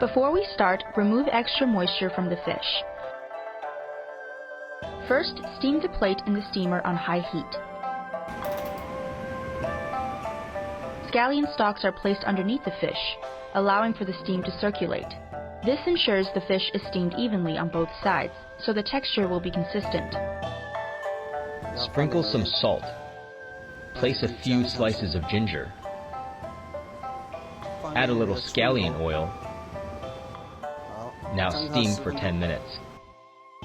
Before we start, remove extra moisture from the fish. First, steam the plate in the steamer on high heat. Scallion stalks are placed underneath the fish, allowing for the steam to circulate. This ensures the fish is steamed evenly on both sides, so the texture will be consistent. Sprinkle some salt. Place a few slices of ginger. Add a little scallion oil. Now steam for 10 minutes.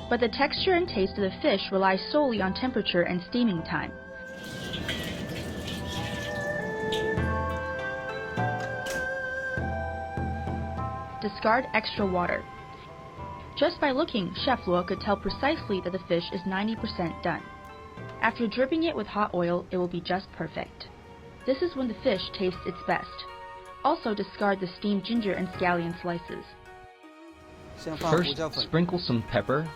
But the texture and taste of the fish rely solely on temperature and steaming time. Discard extra water. Just by looking, Chef Luo could tell precisely that the fish is 90% done. After dripping it with hot oil, it will be just perfect. This is when the fish tastes its best. Also discard the steamed ginger and scallion slices. First, sprinkle some pepper,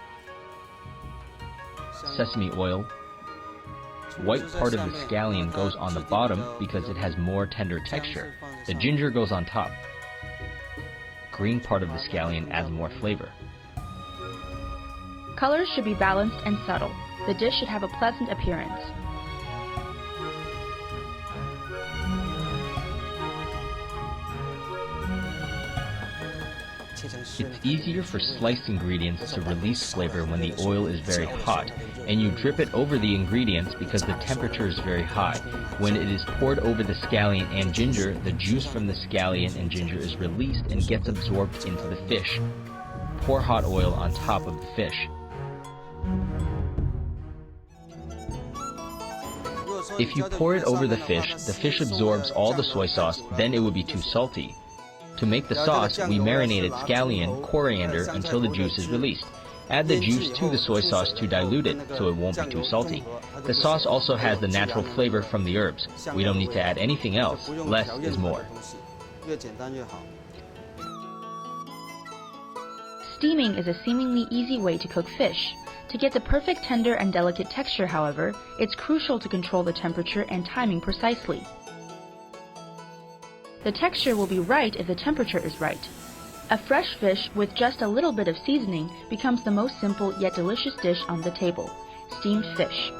sesame oil. White part of the scallion goes on the bottom because it has more tender texture. The ginger goes on top. Green part of the scallion adds more flavor. Colors should be balanced and subtle. The dish should have a pleasant appearance. It's easier for sliced ingredients to release flavor when the oil is very hot, and you drip it over the ingredients because the temperature is very high. When it is poured over the scallion and ginger, the juice from the scallion and ginger is released and gets absorbed into the fish. Pour hot oil on top of the fish. If you pour it over the fish absorbs all the soy sauce, then it would be too salty. To make the sauce, we marinated scallion, coriander until the juice is released. Add the juice to the soy sauce to dilute it so it won't be too salty. The sauce also has the natural flavor from the herbs. We don't need to add anything else. Less is more. Steaming is a seemingly easy way to cook fish. To get the perfect tender and delicate texture, however, it's crucial to control the temperature and timing precisely. The texture will be right if the temperature is right. A fresh fish with just a little bit of seasoning becomes the most simple yet delicious dish on the table: steamed fish.